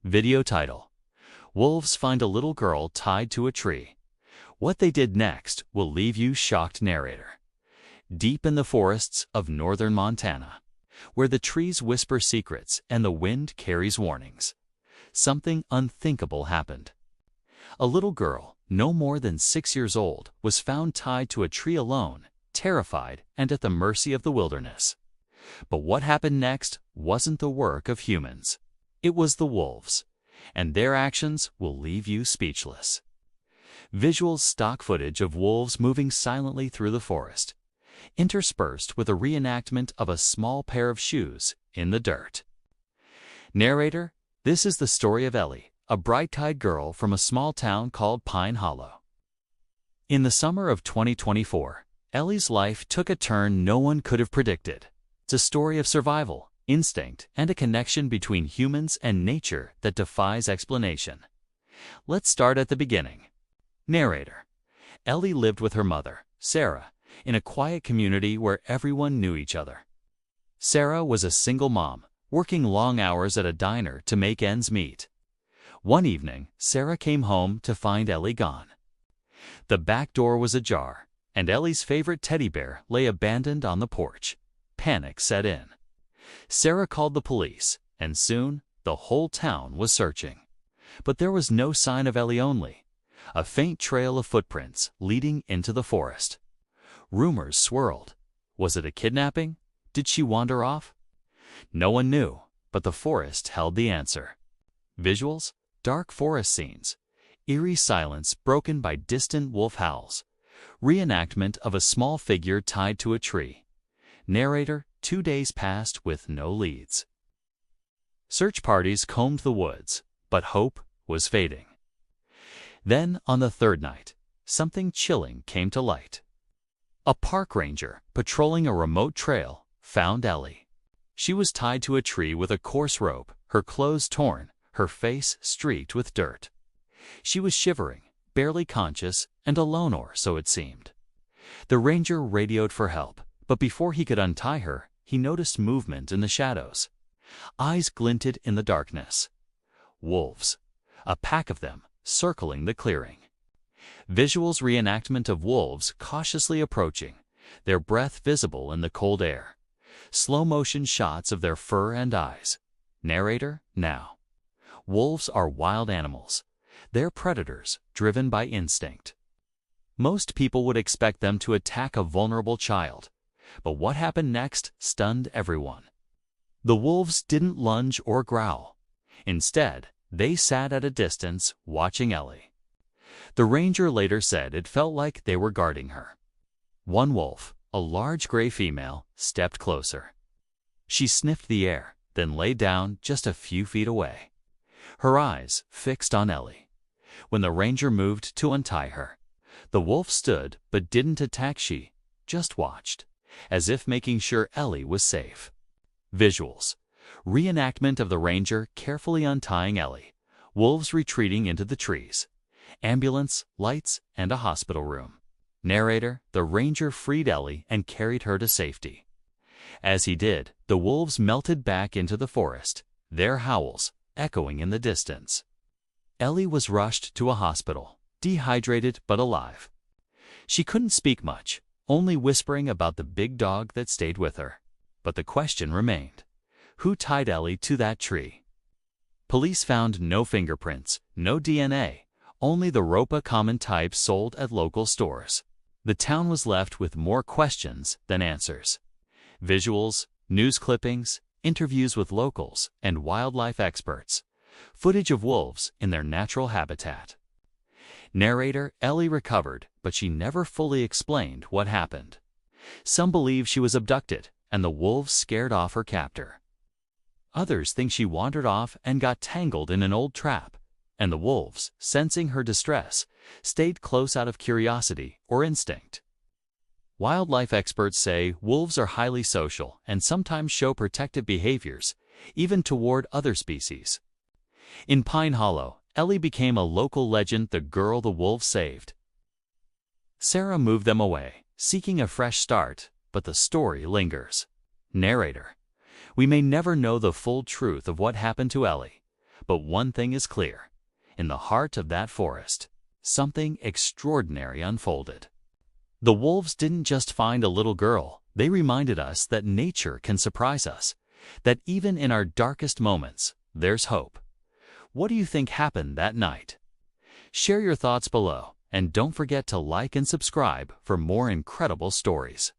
Video title: Wolves find a little girl tied to a tree. What they did next will leave you shocked. Narrator: Deep in the forests of northern Montana, where the trees whisper secrets and the wind carries warnings, something unthinkable happened. A little girl, no more than 6 years old, was found tied to a tree alone, terrified and at the mercy of the wilderness. But what happened next wasn't the work of humans. It was the wolves, and their actions will leave you speechless. Visual stock footage of wolves moving silently through the forest, interspersed with a reenactment of a small pair of shoes in the dirt. Narrator: This is the story of Ellie, a bright-eyed girl from a small town called Pine Hollow. In the summer of 2024, Ellie's life took a turn no one could have predicted. It's a story of survival, instinct, and a connection between humans and nature that defies explanation. Let's start at the beginning. Narrator: Ellie lived with her mother, Sarah, in a quiet community where everyone knew each other. Sarah was a single mom, working long hours at a diner to make ends meet. One evening, Sarah came home to find Ellie gone. The back door was ajar, and Ellie's favorite teddy bear lay abandoned on the porch. Panic set in. Sarah called the police, and soon the whole town was searching. But there was no sign of Ellie, only a faint trail of footprints leading into the forest. Rumors swirled. Was it a kidnapping? Did she wander off? No one knew, but the forest held the answer. Visuals: dark forest scenes, eerie silence broken by distant wolf howls, reenactment of a small figure tied to a tree. Narrator: 2 days passed with no leads. Search parties combed the woods, but hope was fading. Then, on the third night, something chilling came to light. A park ranger, patrolling a remote trail, found Ellie. She was tied to a tree with a coarse rope, her clothes torn, her face streaked with dirt. She was shivering, barely conscious, and alone, or so it seemed. The ranger radioed for help, but before he could untie her, he noticed movement in the shadows. Eyes glinted in the darkness. Wolves, a pack of them, circling the clearing. Visuals: reenactment of wolves cautiously approaching, their breath visible in the cold air. Slow-motion shots of their fur and eyes. Narrator: Now, wolves are wild animals. They're predators, driven by instinct. Most people would expect them to attack a vulnerable child, but what happened next stunned everyone. The wolves didn't lunge or growl. Instead, they sat at a distance, watching Ellie. The ranger later said it felt like they were guarding her. One wolf, a large gray female, stepped closer. She sniffed the air, then lay down just a few feet away, her eyes fixed on Ellie. When the ranger moved to untie her, the wolf stood but didn't attack. She just watched, as if making sure Ellie was safe. Visuals: reenactment of the ranger carefully untying Ellie, wolves retreating into the trees, ambulance, lights, and a hospital room. Narrator: the ranger freed Ellie and carried her to safety. As he did, the wolves melted back into the forest, their howls echoing in the distance. Ellie was rushed to a hospital, dehydrated but alive. She couldn't speak much, only whispering about the big dog that stayed with her. But the question remained: who tied Ellie to that tree? Police found no fingerprints, no DNA, only the rope, a common type sold at local stores. The town was left with more questions than answers. Visuals, news clippings, interviews with locals and wildlife experts, footage of wolves in their natural habitat. Narrator: Ellie recovered, but she never fully explained what happened. Some believe she was abducted and the wolves scared off her captor. Others think she wandered off and got tangled in an old trap, and the wolves, sensing her distress, stayed close out of curiosity or instinct. Wildlife experts say wolves are highly social and sometimes show protective behaviors, even toward other species. In Pine Hollow, Ellie became a local legend, the girl the wolves saved. Sarah moved them away, seeking a fresh start, but the story lingers. Narrator: we may never know the full truth of what happened to Ellie, But one thing is clear. In the heart of that forest, something extraordinary unfolded. The wolves didn't just find a little girl. They reminded us that nature can surprise us, that even in our darkest moments, there's hope. What do you think happened that night? Share your thoughts below, and don't forget to like and subscribe for more incredible stories.